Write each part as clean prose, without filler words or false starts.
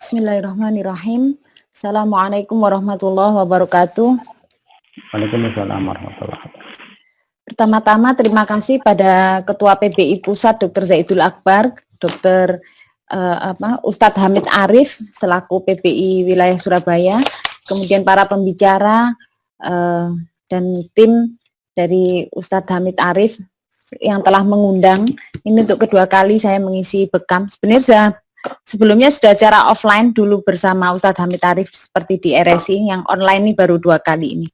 Bismillahirrahmanirrahim. Assalamualaikum warahmatullahi wabarakatuh. Waalaikumsalam warahmatullahi wabarakatuh. Pertama-tama terima kasih pada Ketua PBI Pusat Dr. Zaidul Akbar, Dr. Ustadz Hamid Arif selaku PBI Wilayah Surabaya, kemudian para pembicara dan tim dari Ustadz Hamid Arif yang telah mengundang. Ini untuk kedua kali saya mengisi bekam. Sebenarnya sebelumnya sudah secara offline dulu bersama Ustadz Hamid Arif seperti di RSI, yang online ini baru 2 kali ini.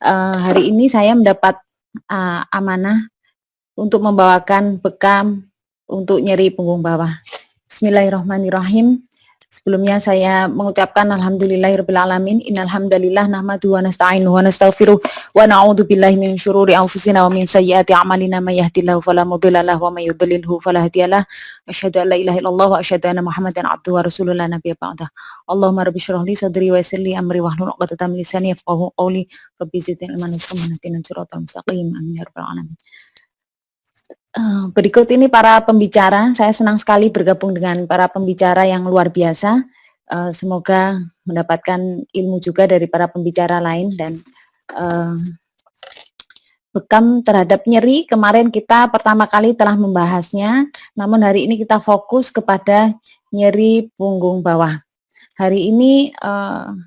Hari ini saya mendapat amanah untuk membawakan bekam untuk nyeri punggung bawah. Bismillahirrahmanirrahim. Sebelumnya saya mengucapkan alhamdulillahirabbil alamin. Innal hamdalillah nahmaduhu wa nasta'inuhu wa nastaghfiruh wa na'udzu billahi min syururi anfusina wa min sayyiati a'malina may yahdihillahu fala mudilla lahu wa may yudlilhu fala hadiyalah. Asyhadu an la ilaha illallah wa asyhadu anna Muhammadan abduhu wa rasuluhu la nabiyya ba'dah. Allahumma rabbi shrah li sadri wa yassir li amri wahlul 'uqdatam min lisani yafqahu qawli. Rabbi zidni ilman warhamni siratal mustaqim. Amin ya rabbal alamin. Berikut ini para pembicara. Saya senang sekali bergabung dengan para pembicara yang luar biasa. Semoga mendapatkan ilmu juga dari para pembicara lain. Dan bekam terhadap nyeri, kemarin kita pertama kali telah membahasnya, namun hari ini kita fokus kepada nyeri punggung bawah. Hari ini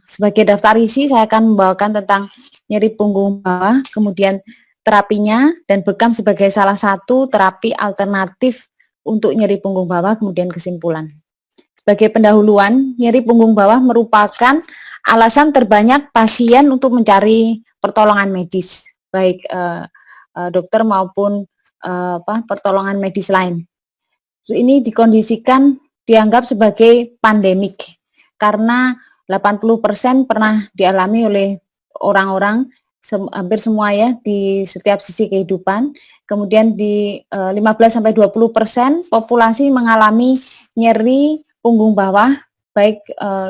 sebagai daftar isi saya akan membawakan tentang nyeri punggung bawah, kemudian terapinya, dan bekam sebagai salah satu terapi alternatif untuk nyeri punggung bawah, kemudian kesimpulan. Sebagai pendahuluan, nyeri punggung bawah merupakan alasan terbanyak pasien untuk mencari pertolongan medis, baik dokter maupun pertolongan medis lain. Ini dikondisikan dianggap sebagai pandemik, karena 80% pernah dialami oleh orang-orang, hampir semua ya, di setiap sisi kehidupan. Kemudian di 15-20% populasi mengalami nyeri punggung bawah, baik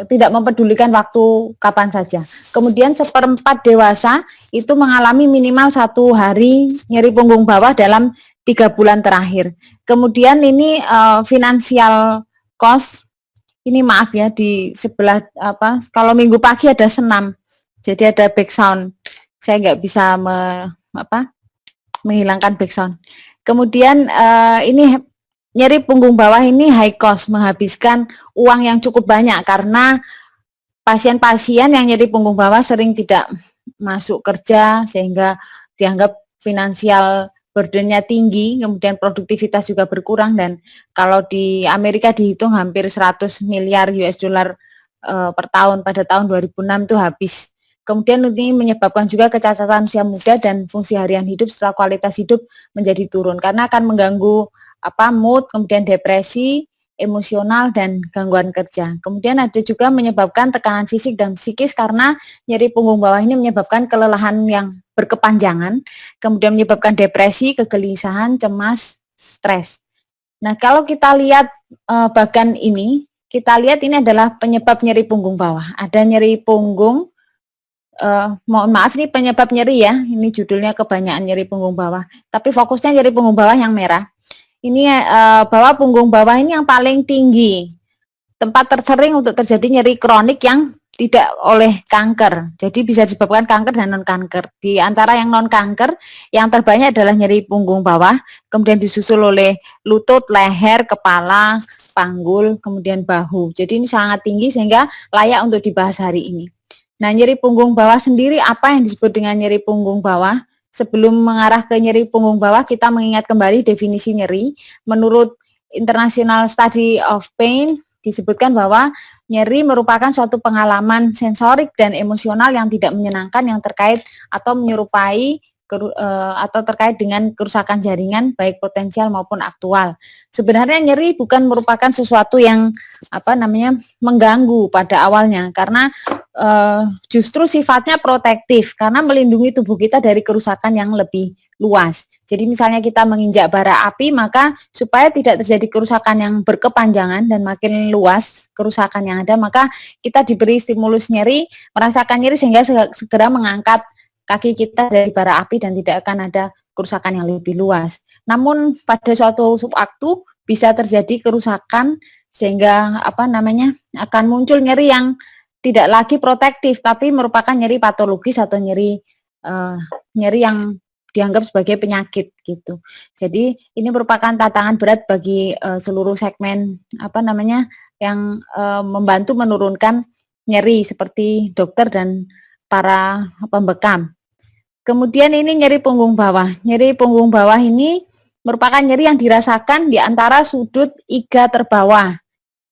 tidak mempedulikan waktu kapan saja. Kemudian 1/4 dewasa itu mengalami minimal 1 hari nyeri punggung bawah dalam 3 bulan terakhir. Kemudian ini financial cost, ini maaf ya, di sebelah kalau minggu pagi ada senam, jadi ada background. Saya nggak bisa menghilangkan background. Kemudian ini nyeri punggung bawah ini high cost, menghabiskan uang yang cukup banyak, karena pasien-pasien yang nyeri punggung bawah sering tidak masuk kerja, sehingga dianggap finansial burden-nya tinggi, kemudian produktivitas juga berkurang, dan kalau di Amerika dihitung hampir 100 miliar US dollar per tahun pada tahun 2006 itu habis. Kemudian ini menyebabkan juga kecacatan usia muda dan fungsi harian hidup serta kualitas hidup menjadi turun, karena akan mengganggu mood, kemudian depresi, emosional, dan gangguan kerja. Kemudian ada juga menyebabkan tekanan fisik dan psikis, karena nyeri punggung bawah ini menyebabkan kelelahan yang berkepanjangan, kemudian menyebabkan depresi, kegelisahan, cemas, stres. Nah, kalau kita lihat bagan ini, kita lihat ini adalah penyebab nyeri punggung bawah. Ada nyeri punggung, mohon maaf ini penyebab nyeri ya, ini judulnya kebanyakan nyeri punggung bawah, tapi fokusnya nyeri punggung bawah yang merah. Ini bahwa punggung bawah ini yang paling tinggi, tempat tersering untuk terjadi nyeri kronik yang tidak oleh kanker. Jadi bisa disebabkan kanker dan non-kanker. Di antara yang non-kanker, yang terbanyak adalah nyeri punggung bawah, kemudian disusul oleh lutut, leher, kepala, panggul, kemudian bahu. Jadi ini sangat tinggi sehingga layak untuk dibahas hari ini. Nah, nyeri punggung bawah sendiri, apa yang disebut dengan nyeri punggung bawah? Sebelum mengarah ke nyeri punggung bawah, kita mengingat kembali definisi nyeri. Menurut International Study of Pain, disebutkan bahwa nyeri merupakan suatu pengalaman sensorik dan emosional yang tidak menyenangkan, yang terkait atau menyerupai atau terkait dengan kerusakan jaringan baik potensial maupun aktual. Sebenarnya nyeri bukan merupakan sesuatu yang mengganggu pada awalnya, karena justru sifatnya protektif, karena melindungi tubuh kita dari kerusakan yang lebih luas. Jadi misalnya kita menginjak bara api, maka supaya tidak terjadi kerusakan yang berkepanjangan dan makin luas kerusakan yang ada, maka kita diberi stimulus nyeri, merasakan nyeri sehingga segera mengangkat kaki kita dari bara api dan tidak akan ada kerusakan yang lebih luas. Namun pada suatu waktu bisa terjadi kerusakan sehingga apa namanya akan muncul nyeri yang tidak lagi protektif tapi merupakan nyeri patologis atau nyeri nyeri yang dianggap sebagai penyakit gitu. Jadi ini merupakan tantangan berat bagi seluruh segmen apa namanya yang membantu menurunkan nyeri seperti dokter dan para pembekam. Kemudian ini nyeri punggung bawah. Nyeri punggung bawah ini merupakan nyeri yang dirasakan di antara sudut iga terbawah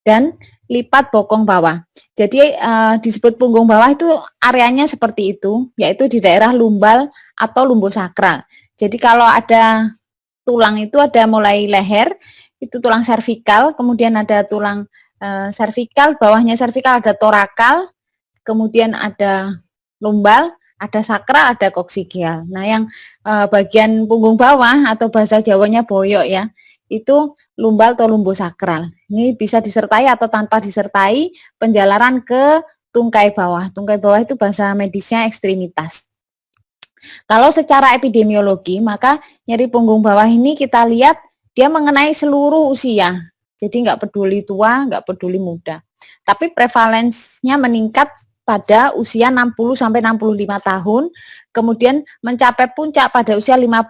dan lipat bokong bawah. Jadi disebut punggung bawah itu areanya seperti itu, yaitu di daerah lumbal atau lumbosakral. Jadi kalau ada tulang itu ada mulai leher, itu tulang servikal, kemudian ada tulang servikal, bawahnya servikal ada torakal, kemudian ada lumbal, ada sakral, ada koksigeal. Nah, yang bagian punggung bawah atau bahasa Jawanya boyok ya, itu lumbal atau lumbosakral. Ini bisa disertai atau tanpa disertai penjalaran ke tungkai bawah. Tungkai bawah itu bahasa medisnya ekstremitas. Kalau secara epidemiologi, maka nyeri punggung bawah ini kita lihat dia mengenai seluruh usia. Jadi nggak peduli tua, nggak peduli muda. Tapi prevalensinya meningkat pada usia 60 sampai 65 tahun, kemudian mencapai puncak pada usia 55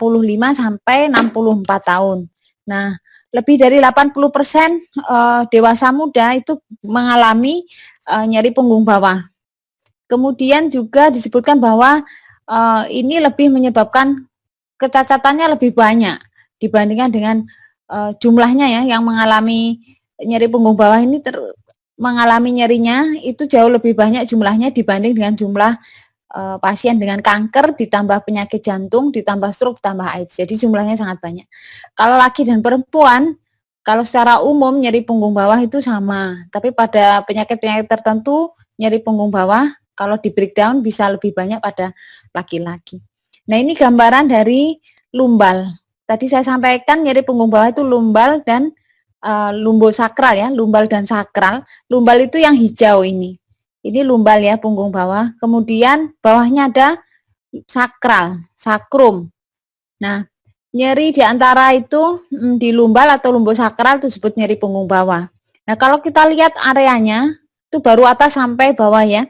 sampai 64 tahun. Nah, lebih dari 80% dewasa muda itu mengalami nyeri punggung bawah. Kemudian juga disebutkan bahwa ini lebih menyebabkan kecacatannya lebih banyak dibandingkan dengan jumlahnya ya yang mengalami nyeri punggung bawah ini mengalami nyerinya itu jauh lebih banyak jumlahnya dibanding dengan jumlah pasien dengan kanker ditambah penyakit jantung ditambah stroke ditambah AIDS. Jadi jumlahnya sangat banyak. Kalau laki dan perempuan kalau secara umum nyeri punggung bawah itu sama, tapi pada penyakit-penyakit tertentu nyeri punggung bawah kalau di breakdown bisa lebih banyak pada laki-laki. Nah, ini gambaran dari lumbal. Tadi saya sampaikan nyeri punggung bawah itu lumbal dan lumbosakral ya, lumbal dan sakral. Lumbal itu yang hijau ini. Ini lumbal ya, punggung bawah. Kemudian bawahnya ada sakral, sakrum. Nah, nyeri di antara itu di lumbal atau lumbosakral itu disebut nyeri punggung bawah. Nah, kalau kita lihat areanya itu baru atas sampai bawah ya.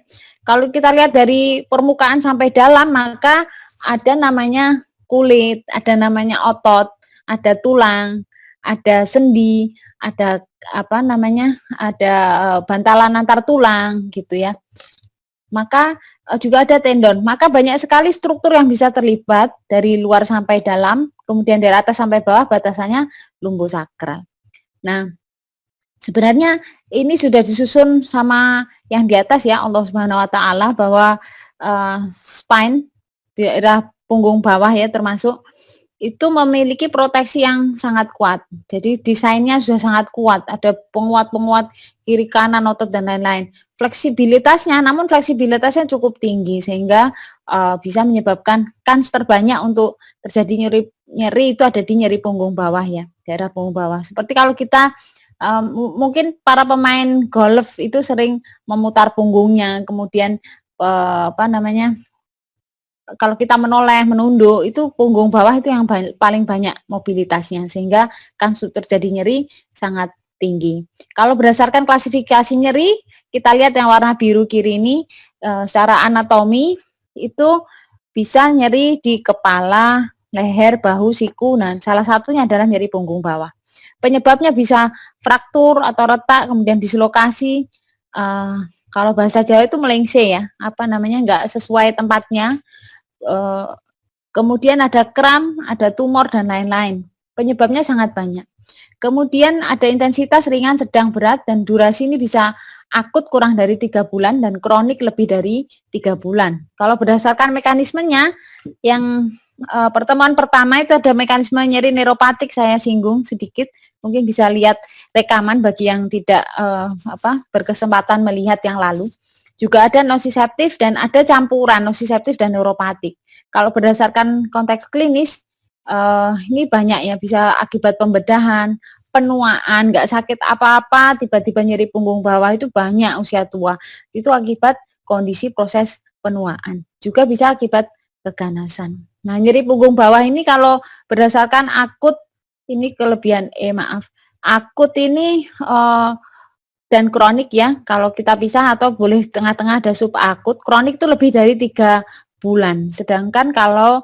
Kalau kita lihat dari permukaan sampai dalam maka ada namanya kulit, ada namanya otot, ada tulang, ada sendi, ada apa namanya? Ada bantalan antar tulang gitu ya. Maka juga ada tendon. Maka banyak sekali struktur yang bisa terlibat dari luar sampai dalam, kemudian dari atas sampai bawah batasannya lumbosakral. Nah, sebenarnya ini sudah disusun sama yang di atas ya Allah Subhanahu wa taala bahwa spine daerah punggung bawah ya termasuk itu memiliki proteksi yang sangat kuat. Jadi desainnya sudah sangat kuat, ada penguat-penguat kiri kanan otot dan lain-lain. Fleksibilitasnya, namun fleksibilitasnya cukup tinggi sehingga bisa menyebabkan kans terbanyak untuk terjadi nyeri itu ada di nyeri punggung bawah ya, daerah punggung bawah. Seperti kalau kita mungkin para pemain golf itu sering memutar punggungnya, kemudian apa namanya? Kalau kita menoleh, menunduk, itu punggung bawah itu yang paling banyak mobilitasnya, sehingga kan terjadi nyeri sangat tinggi. Kalau berdasarkan klasifikasi nyeri, kita lihat yang warna biru kiri ini, secara anatomi, itu bisa nyeri di kepala, leher, bahu, siku, nah salah satunya adalah nyeri punggung bawah. Penyebabnya bisa fraktur atau retak, kemudian dislokasi, kalau bahasa Jawa itu melengse ya, apa namanya, nggak sesuai tempatnya, kemudian ada kram, ada tumor dan lain-lain. Penyebabnya sangat banyak. Kemudian ada intensitas ringan, sedang, berat dan durasi ini bisa akut kurang dari 3 bulan dan kronik lebih dari 3 bulan. Kalau berdasarkan mekanismenya yang pertemuan pertama itu ada mekanisme nyeri neuropatik saya singgung sedikit. Mungkin bisa lihat rekaman bagi yang tidak berkesempatan melihat yang lalu. Juga ada nosiseptif dan ada campuran nosiseptif dan neuropatik. Kalau berdasarkan konteks klinis, ini banyak ya, bisa akibat pembedahan, penuaan, nggak sakit apa-apa, tiba-tiba nyeri punggung bawah itu banyak usia tua. Itu akibat kondisi proses penuaan. Juga bisa akibat keganasan. Nah, nyeri punggung bawah ini kalau berdasarkan akut, ini kelebihan, akut ini dan kronik ya. Kalau kita pisah atau boleh tengah-tengah ada subakut. Kronik itu lebih dari 3 bulan. Sedangkan kalau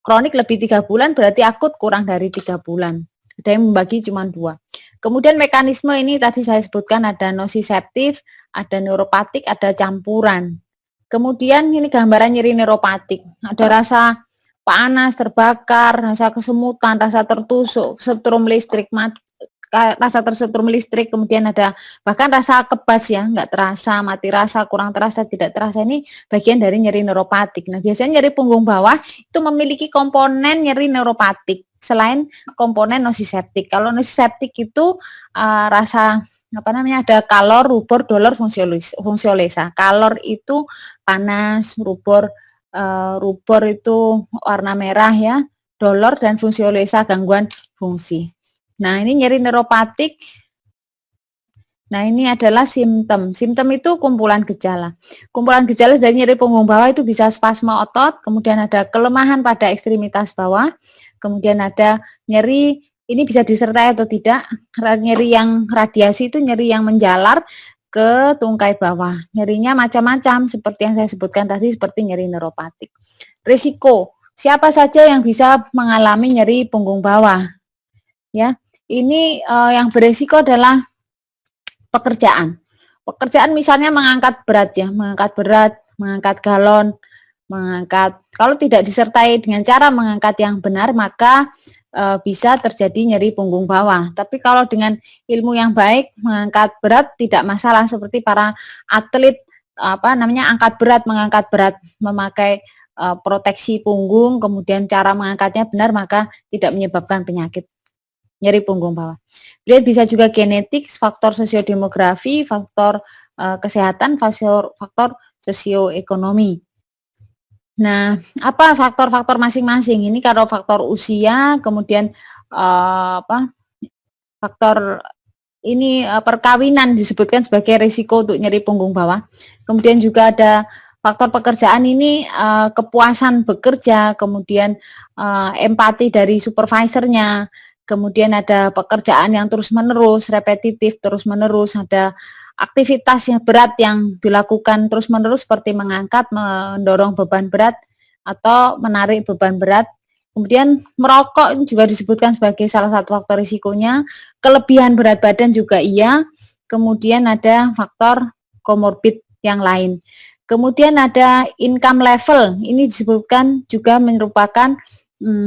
kronik lebih 3 bulan berarti akut kurang dari 3 bulan. Ada yang membagi cuma 2. Kemudian mekanisme ini tadi saya sebutkan ada nosiseptif, ada neuropatik, ada campuran. Kemudian ini gambaran nyeri neuropatik. Ada rasa panas, terbakar, rasa kesemutan, rasa tertusuk, setrum listrik, rasa tersetrum listrik, kemudian ada bahkan rasa kebas ya, nggak terasa, mati rasa, kurang terasa, tidak terasa. Ini bagian dari nyeri neuropatik. Nah, biasanya nyeri punggung bawah itu memiliki komponen nyeri neuropatik selain komponen nosiseptik. Kalau nosiseptik itu rasa apa namanya, ada kalor, rubor, dolor, fungsiolesa. Kalor itu panas, rubor itu warna merah ya, dolor dan fungsiolesa gangguan fungsi. Nah, ini nyeri neuropatik. Nah, ini adalah simptom. Simptom itu kumpulan gejala. Kumpulan gejala dari nyeri punggung bawah itu bisa spasme otot, kemudian ada kelemahan pada ekstremitas bawah, kemudian ada nyeri, ini bisa disertai atau tidak, nyeri yang radiasi itu nyeri yang menjalar ke tungkai bawah. Nyerinya macam-macam seperti yang saya sebutkan tadi, seperti nyeri neuropatik. Risiko, siapa saja yang bisa mengalami nyeri punggung bawah? Ya, ini yang beresiko adalah pekerjaan. Pekerjaan misalnya mengangkat berat ya, mengangkat galon, kalau tidak disertai dengan cara mengangkat yang benar, maka bisa terjadi nyeri punggung bawah. Tapi kalau dengan ilmu yang baik, mengangkat berat tidak masalah, seperti para atlet mengangkat berat memakai proteksi punggung, kemudian cara mengangkatnya benar, maka tidak menyebabkan penyakit nyeri punggung bawah. Kemudian bisa juga genetik, faktor sosiodemografi, faktor kesehatan, faktor sosioekonomi. Nah, apa faktor-faktor masing-masing? Ini kalau faktor usia, kemudian faktor ini perkawinan disebutkan sebagai risiko untuk nyeri punggung bawah. Kemudian juga ada faktor pekerjaan ini, kepuasan bekerja, kemudian empati dari supervisornya, kemudian ada pekerjaan yang terus-menerus, repetitif, terus-menerus, ada aktivitas yang berat yang dilakukan terus-menerus seperti mengangkat, mendorong beban berat, atau menarik beban berat. Kemudian merokok juga disebutkan sebagai salah satu faktor risikonya, kelebihan berat badan juga iya, kemudian ada faktor komorbid yang lain. Kemudian ada income level, ini disebutkan juga merupakan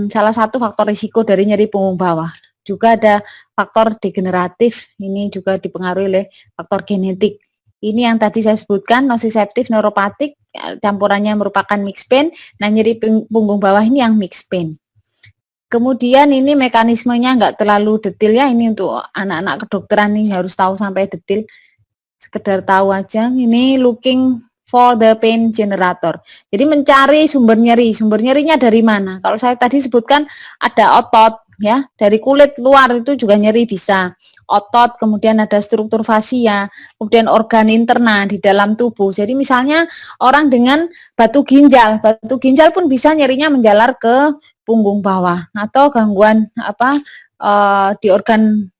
salah satu faktor risiko dari nyeri punggung bawah. Juga ada faktor degeneratif, ini juga dipengaruhi oleh faktor genetik. Ini yang tadi saya sebutkan, nosiseptif, neuropatik, campurannya merupakan mixed pain. Nah, nyeri punggung bawah ini yang mixed pain. Kemudian ini mekanismenya nggak terlalu detail ya, ini untuk anak-anak kedokteran nih harus tahu sampai detail. Sekedar tahu aja, ini looking for the pain generator. Jadi mencari sumber nyeri. Sumber nyerinya dari mana? Kalau saya tadi sebutkan ada otot ya, dari kulit luar itu juga nyeri bisa. Otot, kemudian ada struktur fasia, kemudian organ interna di dalam tubuh. Jadi misalnya orang dengan batu ginjal pun bisa nyerinya menjalar ke punggung bawah, atau gangguan di organ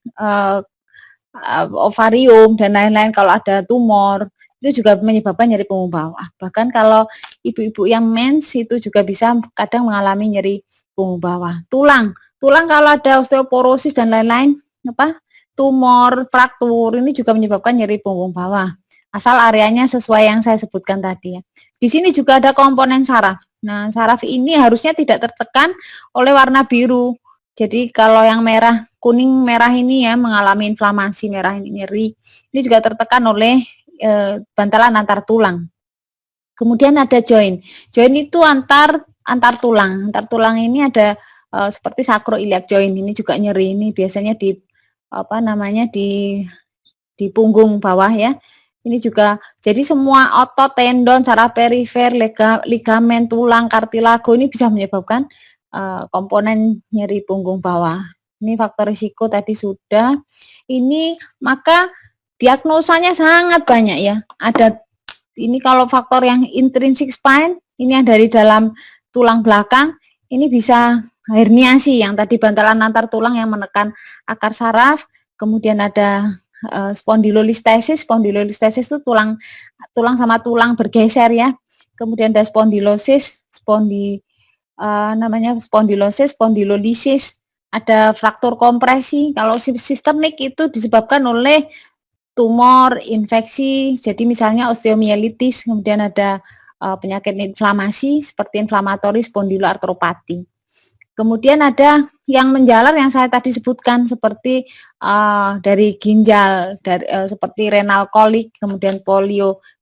ovarium dan lain-lain, kalau ada tumor itu juga menyebabkan nyeri punggung bawah. Bahkan kalau ibu-ibu yang mens itu juga bisa kadang mengalami nyeri punggung bawah. Tulang kalau ada osteoporosis dan lain-lain, tumor, fraktur, ini juga menyebabkan nyeri punggung bawah. Asal areanya sesuai yang saya sebutkan tadi ya. Di sini juga ada komponen saraf. Nah, saraf ini harusnya tidak tertekan oleh warna biru. Jadi kalau yang merah, kuning, merah ini ya mengalami inflamasi, merah ini nyeri. Ini juga tertekan oleh bantalan antar tulang. Kemudian ada joint. Joint itu antar tulang. Antar tulang ini ada seperti sacroiliac joint, ini juga nyeri. Ini biasanya di di punggung bawah ya. Ini juga, jadi semua otot, tendon, saraf perifer, ligamen, tulang, kartilago ini bisa menyebabkan komponen nyeri punggung bawah. Ini faktor risiko tadi sudah. Ini maka diagnosanya sangat banyak ya. Ada ini kalau faktor yang intrinsic spine, ini yang dari dalam tulang belakang, ini bisa herniasi yang tadi bantalan antar tulang yang menekan akar saraf, kemudian ada spondylolistesis. Spondylolistesis itu tulang sama tulang bergeser ya. Kemudian ada spondylosis, namanya spondylosis, spondylolisis, ada fraktur kompresi. Kalau sistemik itu disebabkan oleh tumor, infeksi, jadi misalnya osteomielitis, kemudian ada penyakit inflamasi seperti inflamatory spondyloarthropathy. Kemudian ada yang menjalar yang saya tadi sebutkan seperti dari ginjal, seperti renal kolik, kemudian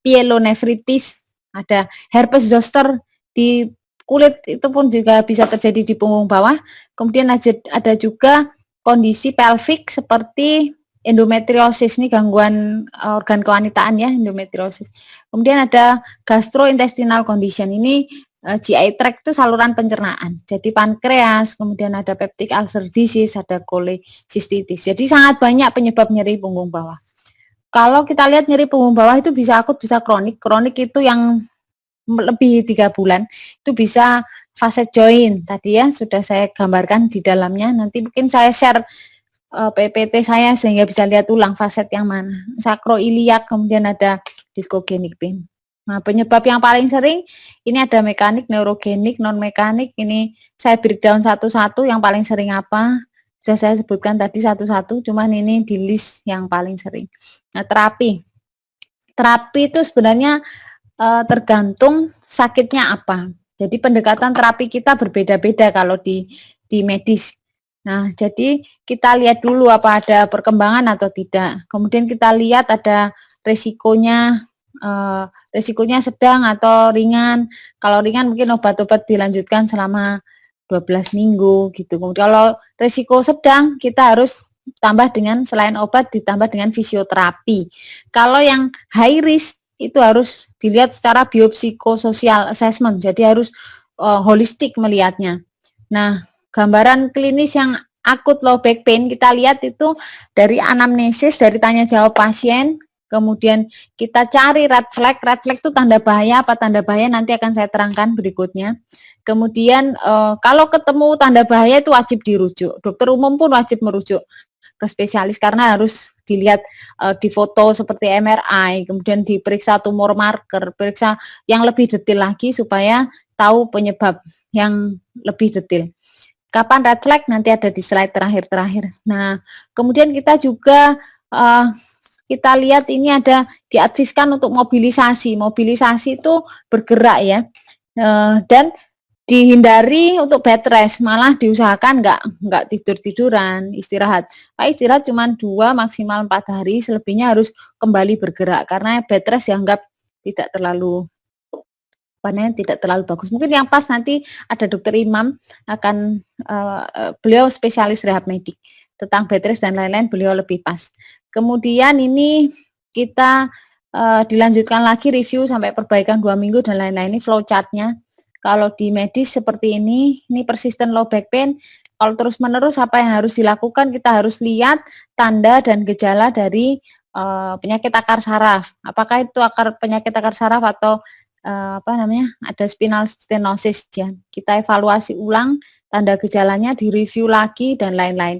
pyelonefritis, ada herpes zoster di kulit itu pun juga bisa terjadi di punggung bawah. Kemudian ada juga kondisi pelvik seperti endometriosis, ini gangguan organ kewanitaan ya, endometriosis. Kemudian ada gastrointestinal condition, ini GI tract itu saluran pencernaan. Jadi pankreas, kemudian ada peptic ulcer disease, ada cholecystitis. Jadi sangat banyak penyebab nyeri punggung bawah. Kalau kita lihat nyeri punggung bawah itu bisa akut, bisa kronik. Kronik itu yang lebih 3 bulan, itu bisa facet joint. Tadi ya sudah saya gambarkan di dalamnya. Nanti mungkin saya share PPT saya sehingga bisa lihat ulang facet yang mana. Sakroiliak, kemudian ada discogenic pain. Nah, penyebab yang paling sering ini ada mekanik, neurogenik, non mekanik. Ini saya breakdown satu-satu yang paling sering apa. Sudah saya sebutkan tadi satu-satu, cuman ini di list yang paling sering. Nah, terapi. Terapi itu sebenarnya tergantung sakitnya apa. Jadi pendekatan terapi kita berbeda-beda kalau di medis. Nah, jadi kita lihat dulu apa ada perkembangan atau tidak. Kemudian kita lihat ada resikonya sedang atau ringan. Kalau ringan mungkin obat-obat dilanjutkan selama 12 minggu gitu. Kemudian kalau resiko sedang kita harus tambah dengan selain obat ditambah dengan fisioterapi. Kalau yang high risk itu harus dilihat secara biopsikososial assessment. Jadi harus holistik melihatnya. Nah, gambaran klinis yang akut low back pain kita lihat itu dari anamnesis, dari tanya jawab pasien. Kemudian kita cari red flag itu tanda bahaya apa tanda bahaya nanti akan saya terangkan berikutnya. Kemudian kalau ketemu tanda bahaya itu wajib dirujuk. Dokter umum pun wajib merujuk ke spesialis karena harus dilihat di foto seperti MRI, kemudian diperiksa tumor marker, periksa yang lebih detail lagi supaya tahu penyebab yang lebih detail. Kapan red flag nanti ada di slide terakhir. Nah, kemudian kita juga kita lihat ini ada diadviskan untuk mobilisasi. Mobilisasi itu bergerak ya, dan dihindari untuk bed rest, malah diusahakan nggak tiduran, istirahat. Istirahat cuma 2 maksimal 4 hari, selebihnya harus kembali bergerak karena bed rest dianggap tidak terlalu bagus. Mungkin yang pas nanti ada Dokter Imam akan beliau spesialis rehab medik tentang bed rest dan lain-lain, beliau lebih pas. Kemudian ini kita dilanjutkan lagi review sampai perbaikan 2 minggu dan lain-lain, ini flow chart-nya. Kalau di medis seperti ini persistent low back pain, kalau terus-menerus apa yang harus dilakukan, kita harus lihat tanda dan gejala dari penyakit akar saraf. Apakah itu penyakit akar saraf atau ada spinal stenosis ya. Kita evaluasi ulang tanda gejalanya, direview lagi dan lain-lain.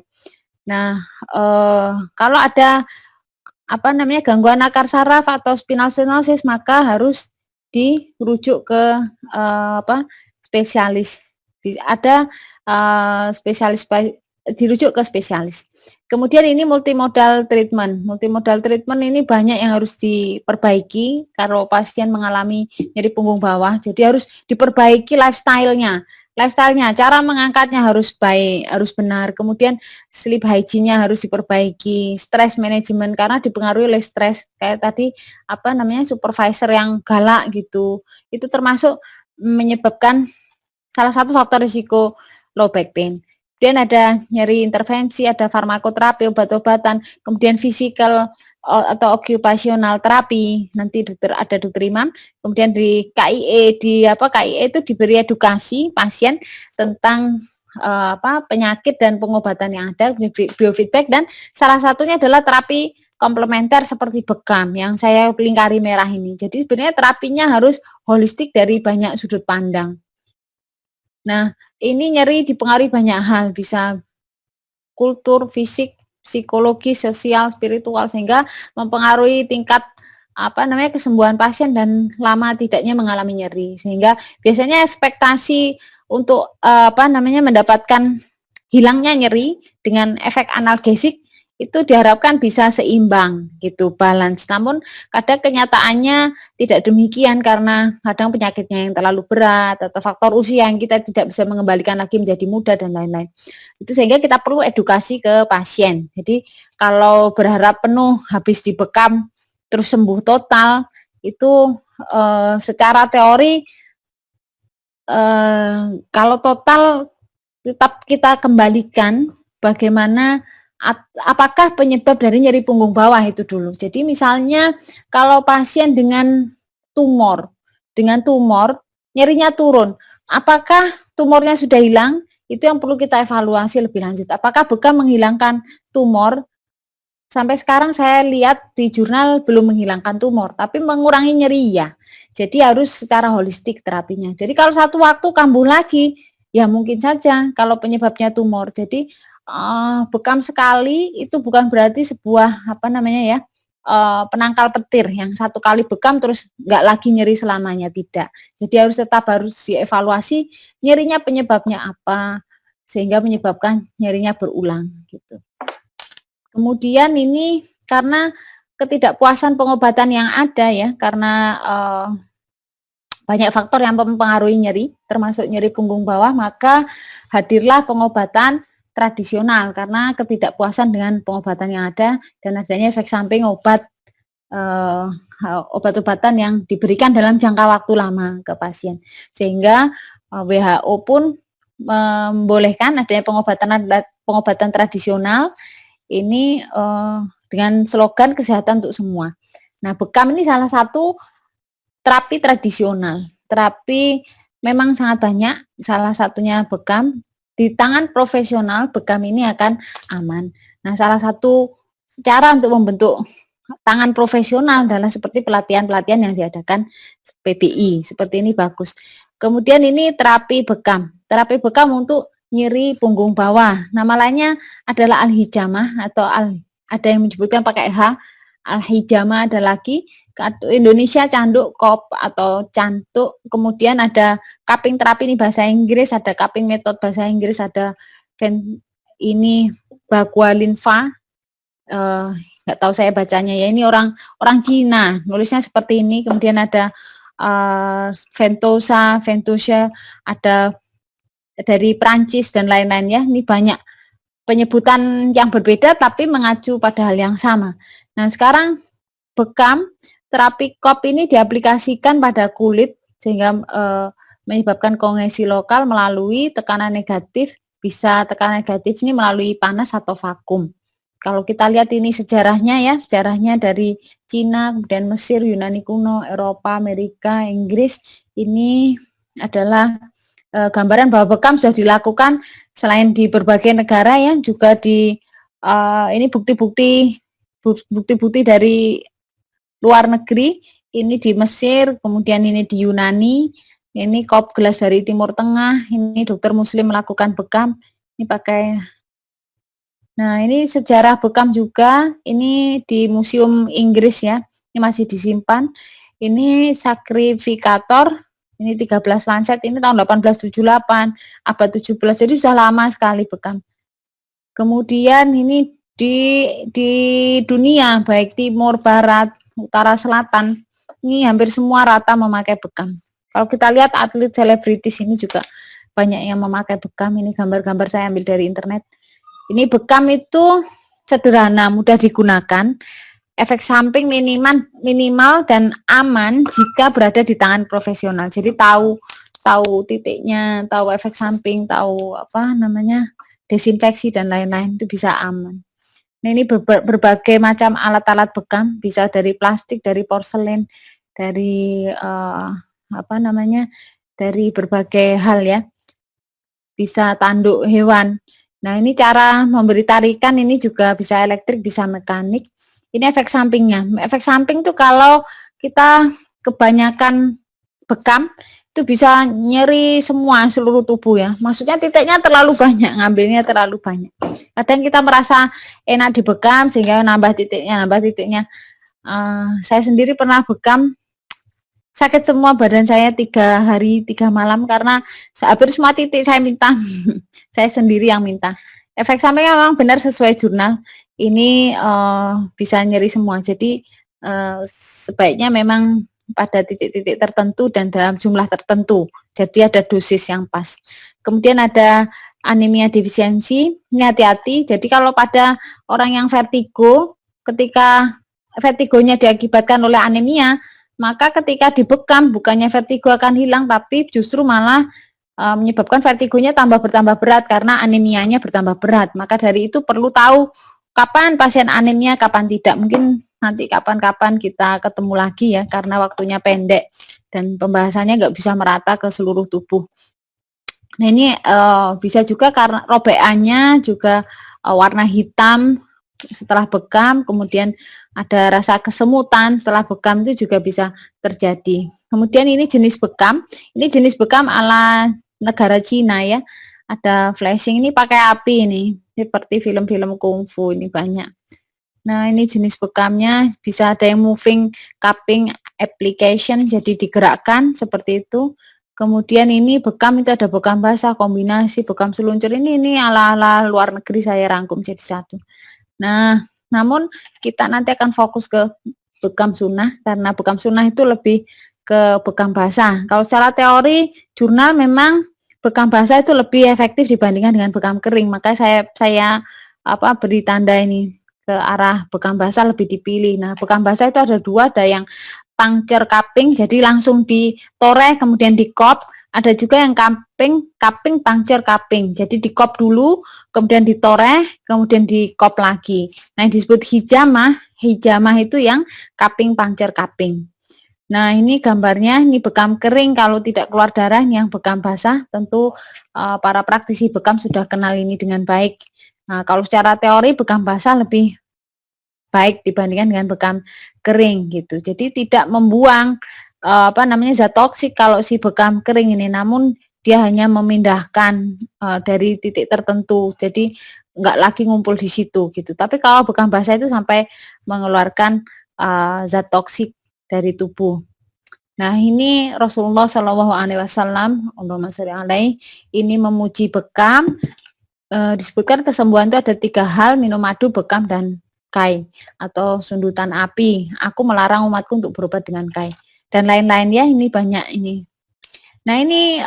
Nah, kalau ada gangguan akar saraf atau spinal stenosis maka harus dirujuk ke spesialis. Ada spesialis dirujuk ke spesialis. Kemudian ini multimodal treatment. Multimodal treatment ini banyak yang harus diperbaiki kalau pasien mengalami nyeri punggung bawah. Jadi harus diperbaiki lifestyle-nya, cara mengangkatnya harus baik, harus benar. Kemudian sleep hygiene-nya harus diperbaiki, stress management karena dipengaruhi oleh stres. Kayak tadi supervisor yang galak gitu. Itu termasuk menyebabkan salah satu faktor risiko low back pain. Kemudian ada nyeri intervensi, ada farmakoterapi, obat-obatan, kemudian physical atau occupational terapi, nanti ada dokter Imam. Kemudian di KIE, KIE itu diberi edukasi pasien tentang penyakit dan pengobatan yang ada, biofeedback, dan salah satunya adalah terapi komplementer seperti bekam yang saya lingkari merah ini. Jadi sebenarnya terapinya harus holistik dari banyak sudut pandang. Nah, ini nyeri dipengaruhi banyak hal, bisa kultur, fisik, psikologi, sosial, spiritual, sehingga mempengaruhi tingkat kesembuhan pasien dan lama tidaknya mengalami nyeri. Sehingga biasanya ekspektasi untuk mendapatkan hilangnya nyeri dengan efek analgesik itu diharapkan bisa seimbang gitu, balance. Namun kadang kenyataannya tidak demikian karena kadang penyakitnya yang terlalu berat atau faktor usia yang kita tidak bisa mengembalikan lagi menjadi muda dan lain-lain. Itu sehingga kita perlu edukasi ke pasien. Jadi kalau berharap penuh habis dibekam terus sembuh total itu secara teori kalau total tetap kita kembalikan bagaimana apakah penyebab dari nyeri punggung bawah itu dulu. Jadi misalnya kalau pasien dengan tumor nyerinya turun, apakah tumornya sudah hilang? Itu yang perlu kita evaluasi lebih lanjut. Apakah bekam menghilangkan tumor? Sampai sekarang saya lihat di jurnal belum menghilangkan tumor, tapi mengurangi nyeri ya. Jadi harus secara holistik terapinya. Jadi kalau satu waktu kambuh lagi, ya mungkin saja kalau penyebabnya tumor. Jadi bekam sekali itu bukan berarti sebuah penangkal petir yang satu kali bekam terus nggak lagi nyeri selamanya, tidak. Jadi harus dievaluasi nyerinya penyebabnya apa sehingga menyebabkan nyerinya berulang gitu. Kemudian ini karena ketidakpuasan pengobatan yang ada ya, karena banyak faktor yang mempengaruhi nyeri, termasuk nyeri punggung bawah, maka hadirlah pengobatan tradisional karena ketidakpuasan dengan pengobatan yang ada dan adanya efek samping obat-obatan yang diberikan dalam jangka waktu lama ke pasien. Sehingga WHO pun membolehkan adanya pengobatan tradisional ini dengan slogan kesehatan untuk semua. Nah, bekam ini salah satu terapi tradisional. Terapi memang sangat banyak, salah satunya bekam. Di tangan profesional, bekam ini akan aman. Nah, salah satu cara untuk membentuk tangan profesional adalah seperti pelatihan-pelatihan yang diadakan PBI. Seperti ini bagus. Kemudian ini terapi bekam. Terapi bekam untuk nyeri punggung bawah. Nama lainnya adalah al-hijamah atau ada yang menyebutkan pakai H. Al-hijamah ada lagi. Indonesia canduk kop atau cantuk, kemudian ada cupping terapi ini bahasa Inggris, ada cupping method bahasa Inggris, ada ini bagua linfa, nggak tahu saya bacanya ya, ini orang Cina nulisnya seperti ini. Kemudian ada ventosa, ada dari Prancis dan lain-lain ya. Ini banyak penyebutan yang berbeda tapi mengacu pada hal yang sama. Nah, sekarang bekam terapi kop ini diaplikasikan pada kulit sehingga menyebabkan kongesi lokal melalui tekanan negatif. Bisa tekanan negatif ini melalui panas atau vakum. Kalau kita lihat ini sejarahnya dari Cina, kemudian Mesir, Yunani kuno, Eropa, Amerika, Inggris, ini adalah gambaran bahwa bekam sudah dilakukan selain di berbagai negara ya, juga di ini bukti-bukti dari luar negeri, ini di Mesir, kemudian ini di Yunani, ini kop gelas dari Timur Tengah, ini dokter muslim melakukan bekam, ini pakai. Nah, ini sejarah bekam juga, ini di Museum Inggris ya, ini masih disimpan. Ini sakrifikator, ini 13 Lancet, ini tahun 1878, abad 17, jadi sudah lama sekali bekam. Kemudian ini di dunia, baik timur, barat, utara, selatan, ini hampir semua rata memakai bekam. Kalau kita lihat atlet selebritis ini juga banyak yang memakai bekam. Ini gambar-gambar saya ambil dari internet. Ini bekam itu sederhana, mudah digunakan, efek samping minimal dan aman jika berada di tangan profesional. Jadi tahu titiknya, tahu efek samping, tahu desinfeksi dan lain-lain, itu bisa aman. Nah, ini berbagai macam alat-alat bekam, bisa dari plastik, dari porselen, dari dari berbagai hal ya. Bisa tanduk hewan. Nah, ini cara memberi tarikan ini juga bisa elektrik, bisa mekanik. Ini efek sampingnya. Efek samping tuh kalau kita kebanyakan bekam, itu itu bisa nyeri semua seluruh tubuh ya. Maksudnya titiknya terlalu banyak, ngambilnya terlalu banyak. Kadang kita merasa enak dibekam sehingga nambah titiknya. Saya sendiri pernah bekam, sakit semua badan saya 3 hari 3 malam karena hampir semua titik saya minta. Saya sendiri yang minta. Efek sampingnya memang benar sesuai jurnal. Ini bisa nyeri semua. Jadi sebaiknya memang pada titik-titik tertentu dan dalam jumlah tertentu. Jadi ada dosis yang pas. Kemudian ada anemia defisiensi, ini hati-hati. Jadi kalau pada orang yang vertigo, ketika vertigonya diakibatkan oleh anemia, maka ketika dibekam bukannya vertigo akan hilang, tapi justru malah menyebabkan vertigonya bertambah berat karena anemianya bertambah berat. Maka dari itu perlu tahu kapan pasien anemia, kapan tidak. Mungkin nanti kapan-kapan kita ketemu lagi ya, karena waktunya pendek dan pembahasannya nggak bisa merata ke seluruh tubuh. Nah ini bisa juga karena robekannya juga warna hitam setelah bekam, kemudian ada rasa kesemutan setelah bekam itu juga bisa terjadi. Kemudian ini jenis bekam ala negara Cina ya. Ada flashing, ini pakai api ini, seperti film-film kungfu ini banyak. Nah ini jenis bekamnya, bisa ada yang moving cupping application, jadi digerakkan seperti itu. Kemudian ini bekam itu ada bekam basah, kombinasi bekam seluncur, ini ala-ala luar negeri saya rangkum jadi satu. Nah, namun kita nanti akan fokus ke bekam sunnah, karena bekam sunnah itu lebih ke bekam basah. Kalau secara teori jurnal memang bekam basah itu lebih efektif dibandingkan dengan bekam kering, maka saya beri tanda ini ke arah bekam basah lebih dipilih. Nah, bekam basah itu ada dua, ada yang puncture cupping, jadi langsung ditoreh kemudian dikop. Ada juga yang cupping puncture cupping, jadi dikop dulu, kemudian ditoreh, kemudian dikop lagi. Nah, yang disebut hijamah itu yang cupping puncture cupping. Nah, ini gambarnya, ini bekam kering, kalau tidak keluar darah, ini yang bekam basah, tentu para praktisi bekam sudah kenal ini dengan baik. Nah, kalau secara teori bekam basah lebih baik dibandingkan dengan bekam kering gitu. Jadi tidak membuang zat toksik kalau si bekam kering ini, namun dia hanya memindahkan dari titik tertentu. Jadi enggak lagi ngumpul di situ gitu. Tapi kalau bekam basah itu sampai mengeluarkan zat toksik dari tubuh. Nah, ini Rasulullah Shallallahu alaihi wasallam, Allahumma sholli alaihi, ini memuji bekam. Disebutkan kesembuhan itu ada 3 hal: minum madu, bekam, dan kai atau sundutan api. Aku melarang umatku untuk berobat dengan kai dan lain-lain ya, ini banyak ini. Nah, ini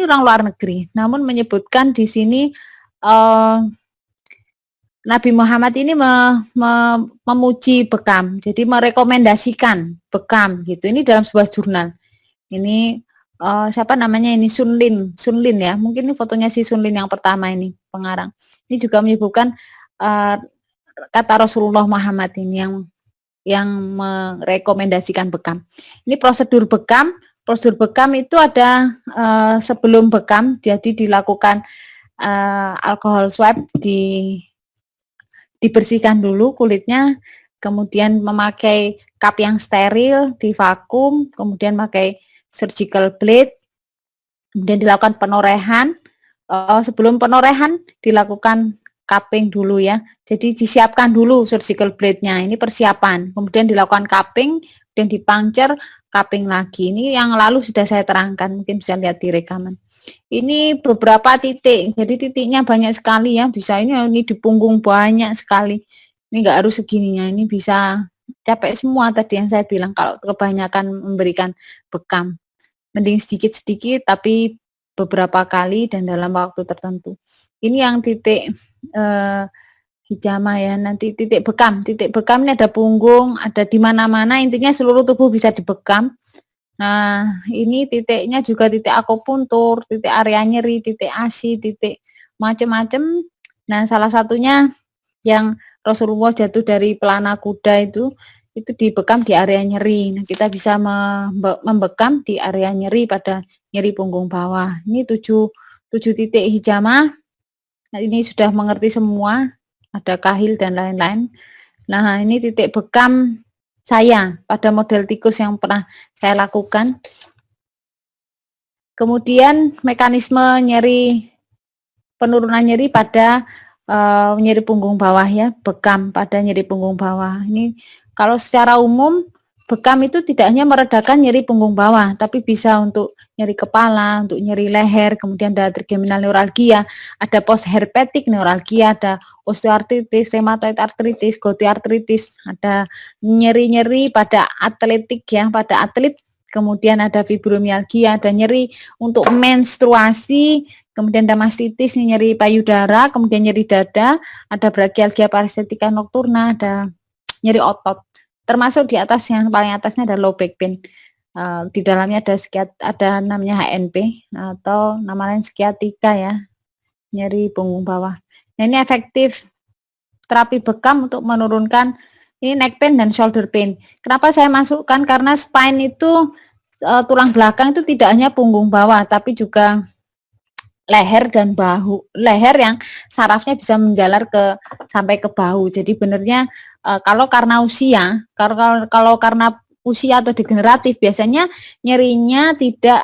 orang luar negeri, namun menyebutkan di sini Nabi Muhammad ini memuji bekam, jadi merekomendasikan bekam gitu. Ini dalam sebuah jurnal. Ini siapa namanya ini, Sunlin ya. Mungkin ini fotonya si Sunlin yang pertama ini, pengarang. Ini juga menyebutkan kata Rasulullah Muhammad ini yang merekomendasikan bekam. Ini prosedur bekam. Prosedur bekam itu ada sebelum bekam, jadi dilakukan alkohol swab, dibersihkan dulu kulitnya, kemudian memakai cup yang steril, divakum, kemudian pakai surgical blade, kemudian dilakukan penorehan. Sebelum penorehan dilakukan cupping dulu ya. Jadi disiapkan dulu surgical blade-nya, ini persiapan. Kemudian dilakukan cupping, kemudian dipuncture, cupping lagi. Ini yang lalu sudah saya terangkan, mungkin bisa lihat di rekaman. Ini beberapa titik, jadi titiknya banyak sekali ya, bisa ini di punggung banyak sekali. Ini enggak harus segininya, ini bisa capek semua tadi yang saya bilang kalau kebanyakan memberikan bekam. Mending sedikit-sedikit tapi beberapa kali dan dalam waktu tertentu. Ini yang titik hijamah ya, nanti titik bekam. Titik bekam ini ada punggung, ada di mana-mana, intinya seluruh tubuh bisa dibekam. Nah, ini titiknya juga titik akupuntur, titik area nyeri, titik ASI, titik macam-macam. Nah, salah satunya yang Rasulullah jatuh dari pelana kuda itu dibekam di area nyeri. Nah, kita bisa membekam di area nyeri pada nyeri punggung bawah. Ini 7 titik hijamah. Nah, ini sudah mengerti semua, ada kahil dan lain-lain. Nah, ini titik bekam saya pada model tikus yang pernah saya lakukan. Kemudian mekanisme nyeri, penurunan nyeri pada nyeri punggung bawah ya, bekam pada nyeri punggung bawah. Ini kalau secara umum bekam itu tidak hanya meredakan nyeri punggung bawah, tapi bisa untuk nyeri kepala, untuk nyeri leher, kemudian ada trigeminal neuralgia, ada postherpetic neuralgia, ada osteoartritis, rheumatoid arthritis, gouty arthritis, ada nyeri-nyeri pada atletik ya, pada atlet, kemudian ada fibromialgia, ada nyeri untuk menstruasi, kemudian ada mastitis, nyeri payudara, kemudian nyeri dada, ada brachialgia paresthetica nocturna, ada nyeri otot. Termasuk di atas, yang paling atasnya ada low back pain. Di dalamnya ada namanya HNP atau nama lain sciatica ya, nyeri punggung bawah. Nah, ini efektif terapi bekam untuk menurunkan ini neck pain dan shoulder pain. Kenapa saya masukkan? Karena spine itu tulang belakang itu tidak hanya punggung bawah, tapi juga leher dan bahu. Leher yang sarafnya bisa menjalar sampai ke bahu. Jadi benernya kalau karena usia, kalau karena usia atau degeneratif biasanya nyerinya tidak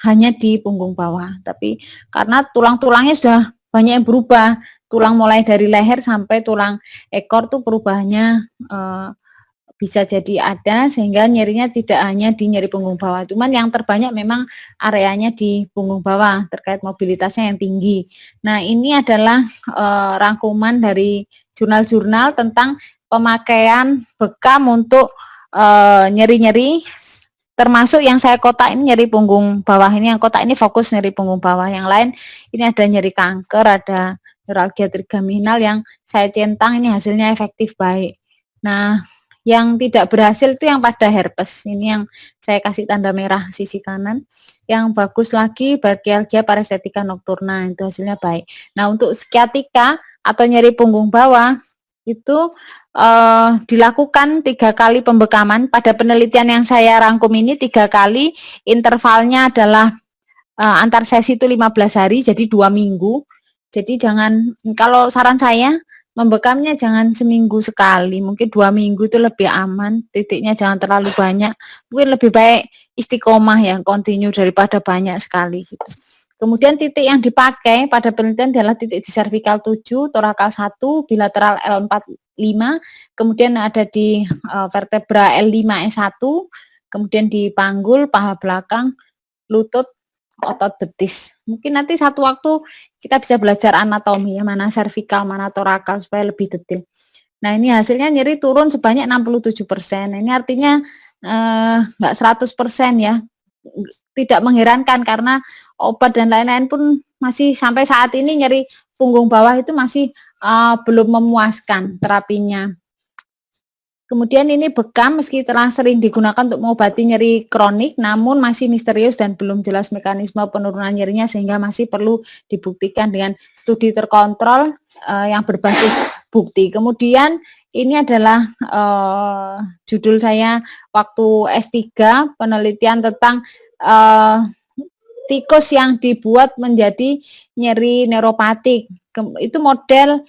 hanya di punggung bawah, tapi karena tulang-tulangnya sudah banyak yang berubah. Tulang mulai dari leher sampai tulang ekor tuh perubahannya bisa jadi ada, sehingga nyerinya tidak hanya di nyeri punggung bawah. Cuman yang terbanyak memang areanya di punggung bawah terkait mobilitasnya yang tinggi. Nah, ini adalah rangkuman dari jurnal-jurnal tentang pemakaian bekam untuk nyeri-nyeri, termasuk yang saya kotak ini nyeri punggung bawah. Ini yang kotak ini fokus nyeri punggung bawah. Yang lain ini ada nyeri kanker, ada neuralgia trigeminal yang saya centang ini hasilnya efektif baik. Nah, yang tidak berhasil itu yang pada herpes. Ini yang saya kasih tanda merah sisi kanan. Yang bagus lagi brachialgia paresthetica nocturna, itu hasilnya baik. Nah, untuk sciatica atau nyeri punggung bawah itu dilakukan 3 kali pembekaman. Pada penelitian yang saya rangkum ini 3 kali, intervalnya adalah antar sesi itu 15 hari, jadi 2 minggu. Jadi jangan, kalau saran saya membekamnya jangan seminggu sekali, mungkin 2 minggu itu lebih aman, titiknya jangan terlalu banyak, mungkin lebih baik istiqomah ya, continue daripada banyak sekali gitu. Kemudian titik yang dipakai pada penelitian adalah titik di cervical 7, torakal 1, bilateral L45, kemudian ada di vertebra L5E1, kemudian di panggul, paha belakang, lutut, otot betis. Mungkin nanti satu waktu kita bisa belajar anatomi ya, mana servikal, mana torakal supaya lebih detail. Nah, ini hasilnya nyeri turun sebanyak 67%. Nah, ini artinya enggak 100% ya. Tidak mengherankan karena obat dan lain-lain pun masih sampai saat ini nyeri punggung bawah itu masih belum memuaskan terapinya. Kemudian ini bekam meski telah sering digunakan untuk mengobati nyeri kronik, namun masih misterius dan belum jelas mekanisme penurunan nyerinya, sehingga masih perlu dibuktikan dengan studi terkontrol yang berbasis bukti. Kemudian ini adalah judul saya waktu S3, penelitian tentang tikus yang dibuat menjadi nyeri neuropatik. Itu model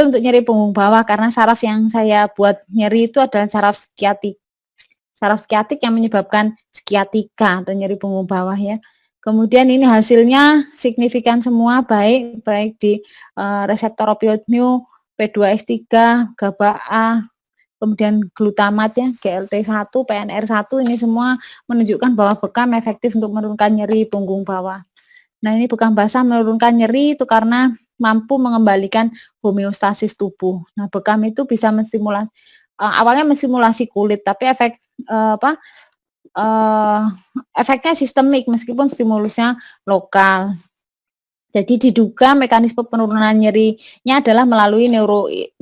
untuk nyeri punggung bawah, karena saraf yang saya buat nyeri itu adalah saraf skiatik. Saraf skiatik yang menyebabkan skiatika atau nyeri punggung bawah ya. Kemudian ini hasilnya signifikan semua, baik di reseptor opioid mu, P2S3, GABA A, kemudian glutamat ya, GLT1, PNR1, ini semua menunjukkan bahwa bekam efektif untuk menurunkan nyeri punggung bawah. Nah, ini bekam basah menurunkan nyeri itu karena mampu mengembalikan homeostasis tubuh. Nah, bekam itu bisa menstimulasi, awalnya menstimulasi kulit, tapi efeknya sistemik meskipun stimulusnya lokal. Jadi diduga mekanisme penurunan nyerinya adalah melalui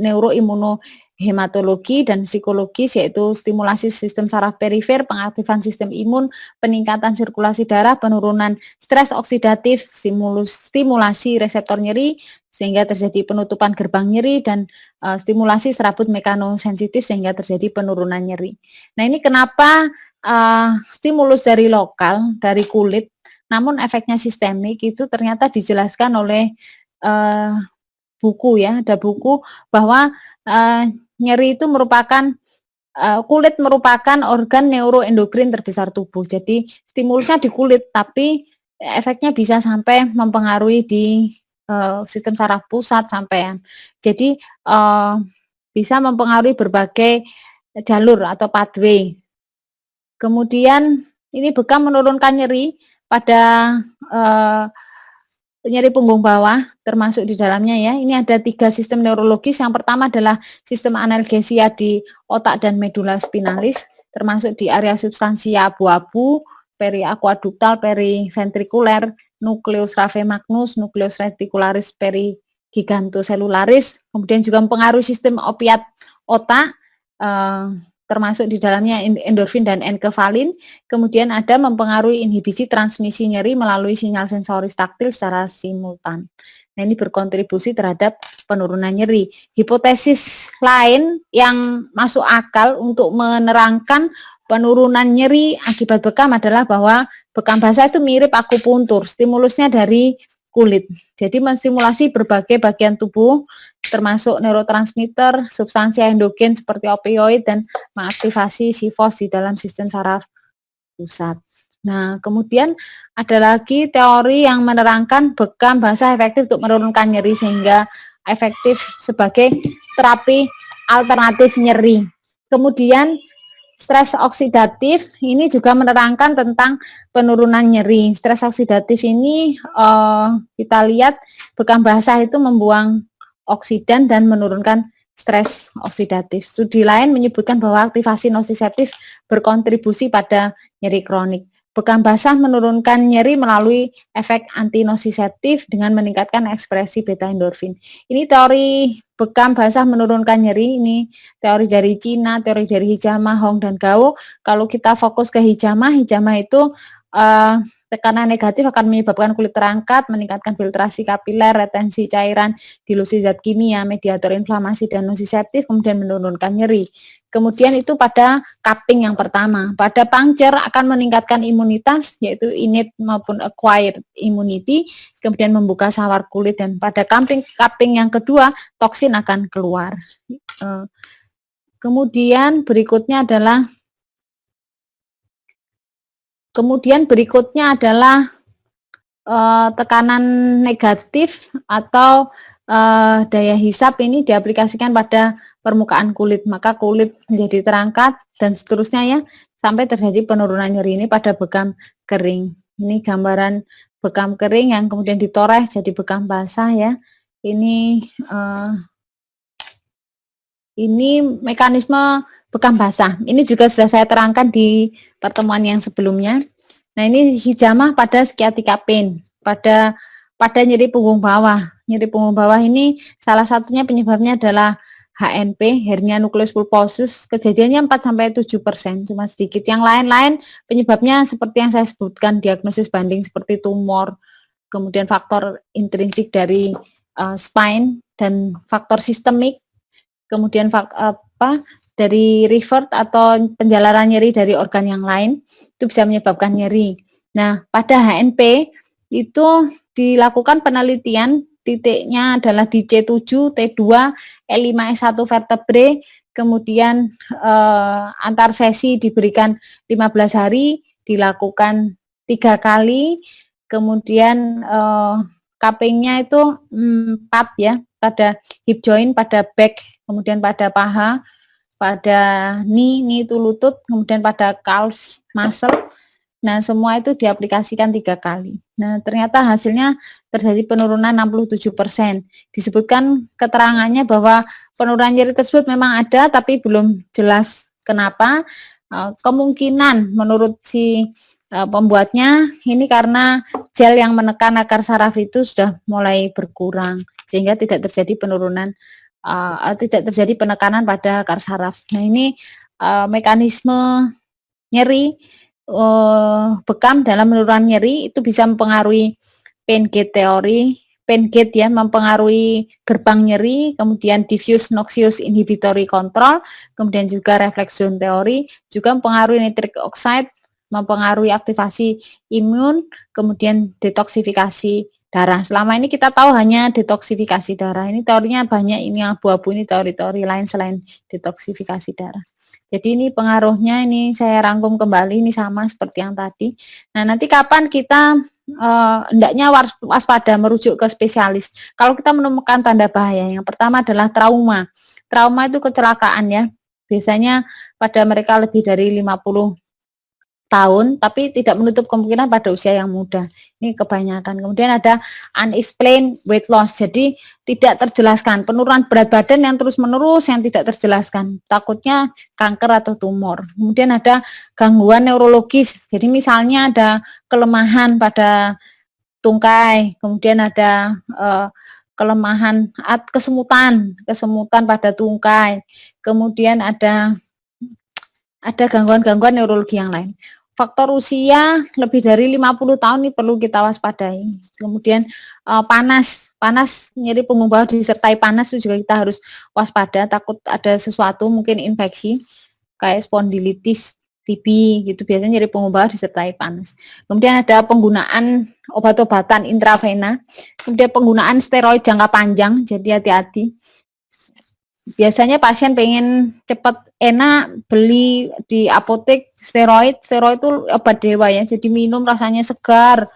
neuroimunohematologi dan psikologis, yaitu stimulasi sistem saraf perifer, pengaktifan sistem imun, peningkatan sirkulasi darah, penurunan stres oksidatif, stimulasi reseptor nyeri sehingga terjadi penutupan gerbang nyeri, dan stimulasi serabut mekanosensitif sehingga terjadi penurunan nyeri. Nah, ini kenapa stimulus dari lokal, dari kulit, namun efeknya sistemik, itu ternyata dijelaskan oleh buku ya, ada buku bahwa nyeri itu merupakan kulit merupakan organ neuroendokrin terbesar tubuh. Jadi stimulusnya di kulit, tapi efeknya bisa sampai mempengaruhi di sistem saraf pusat sampean. Jadi bisa mempengaruhi berbagai jalur atau pathway. Kemudian ini bekam menurunkan nyeri pada nyeri punggung bawah termasuk di dalamnya ya. Ini ada 3 sistem neurologis. Yang pertama adalah sistem analgesia di otak dan medula spinalis, termasuk di area substansia abu-abu, periaqueductal, periventrikuler, nucleus rhamemagnus, nucleus reticularis, perigigantoselularis. Kemudian juga mempengaruhi sistem opiat otak, termasuk di dalamnya endorfin dan enkefalin. Kemudian ada mempengaruhi inhibisi transmisi nyeri melalui sinyal sensoris taktil secara simultan. Nah, ini berkontribusi terhadap penurunan nyeri. Hipotesis lain yang masuk akal untuk menerangkan penurunan nyeri akibat bekam adalah bahwa bekam basah itu mirip akupuntur, stimulusnya dari kulit. Jadi menstimulasi berbagai bagian tubuh termasuk neurotransmitter, substansi endogen seperti opioid dan mengaktifasi sifos di dalam sistem saraf pusat. Nah, kemudian ada lagi teori yang menerangkan bekam basah efektif untuk menurunkan nyeri sehingga efektif sebagai terapi alternatif nyeri. Kemudian stres oksidatif ini juga menerangkan tentang penurunan nyeri. Stres oksidatif ini kita lihat bekam basah itu membuang oksidan dan menurunkan stres oksidatif. Studi lain menyebutkan bahwa aktivasi nosiceptif berkontribusi pada nyeri kronik. Bekam basah menurunkan nyeri melalui efek antinosiseptif dengan meningkatkan ekspresi beta endorfin. Ini teori bekam basah menurunkan nyeri, ini teori dari Cina, teori dari Hijama, Hong, dan Gao. Kalau kita fokus ke Hijama itu tekanan negatif akan menyebabkan kulit terangkat, meningkatkan filtrasi kapiler, retensi cairan, dilusi zat kimia, mediator inflamasi dan nosiceptif, kemudian menurunkan nyeri. Kemudian itu pada cupping yang pertama. Pada puncture akan meningkatkan imunitas, yaitu innate maupun acquired immunity, kemudian membuka sawar kulit, dan pada cupping yang kedua, toksin akan keluar. Kemudian berikutnya adalah tekanan negatif atau daya hisap ini diaplikasikan pada permukaan kulit, maka kulit menjadi terangkat dan seterusnya ya, sampai terjadi penurunan nyeri ini pada bekam kering. Ini gambaran bekam kering yang kemudian ditoreh jadi bekam basah ya. Ini mekanisme bekam basah. Ini juga sudah saya terangkan di pertemuan yang sebelumnya. Nah, ini hijamah pada sciatica pain, pada nyeri punggung bawah. Nyeri punggung bawah ini salah satunya penyebabnya adalah HNP, hernia nukleus pulposus. Kejadiannya 4-7%, cuma sedikit. Yang lain-lain penyebabnya seperti yang saya sebutkan, diagnosis banding seperti tumor, kemudian faktor intrinsik dari spine dan faktor sistemik, kemudian dari revert atau penjalaran nyeri dari organ yang lain, itu bisa menyebabkan nyeri. Nah, pada HNP itu dilakukan penelitian, titiknya adalah di C7, T2, E5, S1 vertebrae, kemudian antar sesi diberikan 15 hari, dilakukan 3 kali, kemudian cupping-nya itu 4 ya, pada hip joint, pada back, kemudian pada paha, pada knee itu lutut, kemudian pada calf muscle. Nah, semua itu diaplikasikan 3 kali. Nah, ternyata hasilnya terjadi penurunan 67%. Disebutkan keterangannya bahwa penurunan nyeri tersebut memang ada, tapi belum jelas kenapa. Kemungkinan menurut si pembuatnya ini karena gel yang menekan akar saraf itu sudah mulai berkurang, sehingga tidak terjadi penurunan, tidak terjadi penekanan pada akar saraf. Nah, ini mekanisme nyeri bekam dalam menurunkan nyeri itu bisa mempengaruhi pain gate teori, pain gate ya, mempengaruhi gerbang nyeri, kemudian diffuse noxious inhibitory control, kemudian juga reflex zone teori, juga mempengaruhi nitric oxide, mempengaruhi aktivasi imun, kemudian detoksifikasi darah. Selama ini kita tahu hanya detoksifikasi darah. Ini teorinya banyak, ini abu-abu, ini teori-teori lain selain detoksifikasi darah. Jadi ini pengaruhnya ini saya rangkum kembali ini sama seperti yang tadi. Nah, nanti kapan kita hendaknya waspada merujuk ke spesialis. Kalau kita menemukan tanda bahaya, yang pertama adalah trauma. Trauma itu kecelakaan ya. Biasanya pada mereka lebih dari 50 tahun, tapi tidak menutup kemungkinan pada usia yang muda. Ini kebanyakan. Kemudian ada unexplained weight loss, jadi tidak terjelaskan. Penurunan berat badan yang terus-menerus yang tidak terjelaskan. Takutnya kanker atau tumor. Kemudian ada gangguan neurologis, jadi misalnya ada kelemahan pada tungkai, kemudian ada kelemahan kesemutan pada tungkai, kemudian ada gangguan-gangguan neurologi yang lain. Faktor usia lebih dari 50 tahun ini perlu kita waspadai. Kemudian panas nyeri punggung bawah disertai panas itu juga kita harus waspada, takut ada sesuatu mungkin infeksi kayak spondilitis, TB gitu, biasanya nyeri punggung bawah disertai panas. Kemudian ada penggunaan obat-obatan intravena, kemudian penggunaan steroid jangka panjang, jadi hati-hati. Biasanya pasien pengen cepat enak beli di apotek steroid itu obat dewa ya, jadi minum rasanya segar,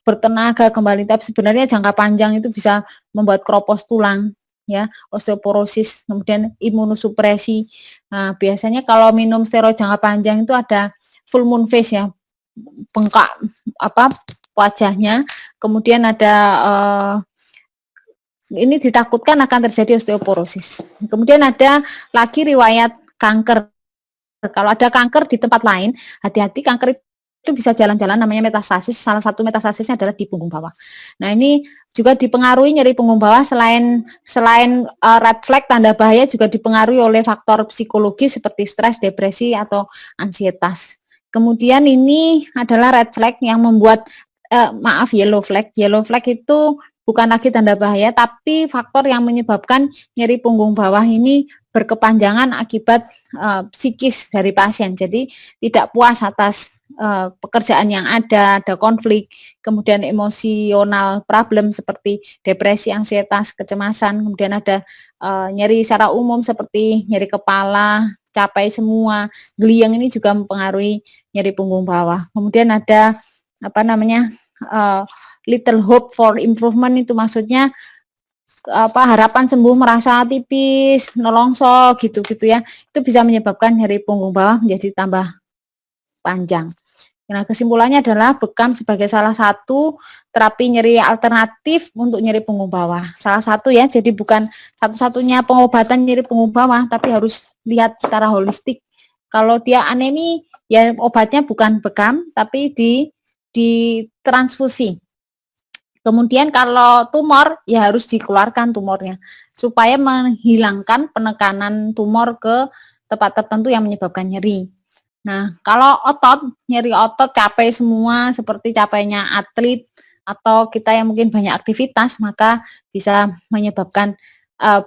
bertenaga kembali, tapi sebenarnya jangka panjang itu bisa membuat keropos tulang ya, osteoporosis, kemudian imunosupresi. Nah, biasanya kalau minum steroid jangka panjang itu ada full moon face ya, bengkak wajahnya, kemudian ada ini ditakutkan akan terjadi osteoporosis. Kemudian ada lagi riwayat kanker. Kalau ada kanker di tempat lain, hati-hati, kanker itu bisa jalan-jalan, namanya metastasis. Salah satu metastasisnya adalah di punggung bawah. Nah, ini juga dipengaruhi nyeri punggung bawah selain red flag tanda bahaya, juga dipengaruhi oleh faktor psikologis seperti stres, depresi atau ansietas. Kemudian ini adalah red flag yang membuat yellow flag. Yellow flag itu bukan lagi tanda bahaya, tapi faktor yang menyebabkan nyeri punggung bawah ini berkepanjangan akibat psikis dari pasien. Jadi tidak puas atas pekerjaan yang ada konflik, kemudian emosional problem seperti depresi, ansietas, kecemasan, kemudian ada nyeri secara umum seperti nyeri kepala, capai semua, geliang, ini juga mempengaruhi nyeri punggung bawah. Kemudian ada little hope for improvement, itu maksudnya harapan sembuh merasa tipis, nolongso gitu ya. Itu bisa menyebabkan nyeri punggung bawah menjadi tambah panjang. Nah, kesimpulannya adalah bekam sebagai salah satu terapi nyeri alternatif untuk nyeri punggung bawah. Salah satu ya, jadi bukan satu-satunya pengobatan nyeri punggung bawah, tapi harus lihat secara holistik. Kalau dia anemi, ya obatnya bukan bekam, tapi di transfusi. Kemudian kalau tumor, ya harus dikeluarkan tumornya supaya menghilangkan penekanan tumor ke tempat tertentu yang menyebabkan nyeri. Nah, kalau nyeri otot, capek semua seperti capeknya atlet atau kita yang mungkin banyak aktivitas, maka bisa menyebabkan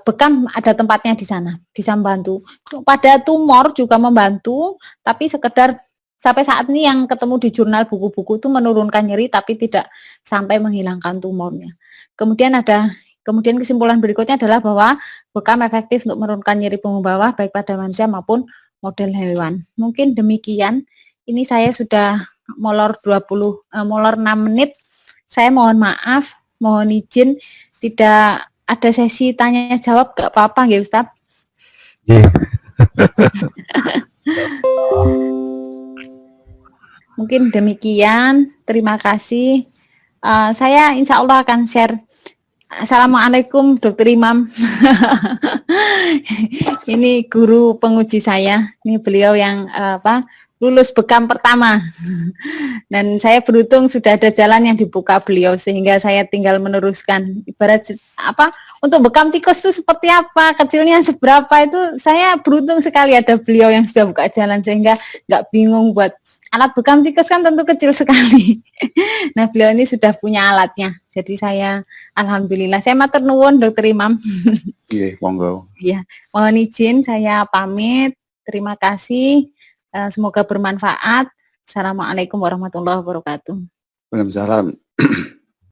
bekam ada tempatnya di sana, bisa membantu. Pada tumor juga membantu, tapi sekedar sampai saat ini yang ketemu di jurnal buku-buku itu menurunkan nyeri tapi tidak sampai menghilangkan tumornya. Kemudian kesimpulan berikutnya adalah bahwa bekam efektif untuk menurunkan nyeri punggung bawah baik pada manusia maupun model hewan. Mungkin demikian. Ini saya sudah molor 6 menit. Saya mohon maaf, mohon izin tidak ada sesi tanya jawab, gak apa-apa nggih Ustaz? Mungkin demikian, terima kasih. Saya insya Allah akan share. Assalamualaikum Dokter Imam. Ini guru penguji saya. Ini beliau yang lulus bekam pertama. Dan saya beruntung sudah ada jalan yang dibuka beliau sehingga saya tinggal meneruskan. Ibarat untuk bekam tikus itu seperti apa, kecilnya seberapa, itu saya beruntung sekali ada beliau yang sudah buka jalan sehingga nggak bingung buat alat bekam tikus kan tentu kecil sekali. Nah, beliau ini sudah punya alatnya. Jadi saya alhamdulillah, saya matur nuwun Dokter Imam. Iya, monggo. Ya, mohon izin saya pamit. Terima kasih. Semoga bermanfaat. Assalamualaikum warahmatullahi wabarakatuh. Waalaikumsalam.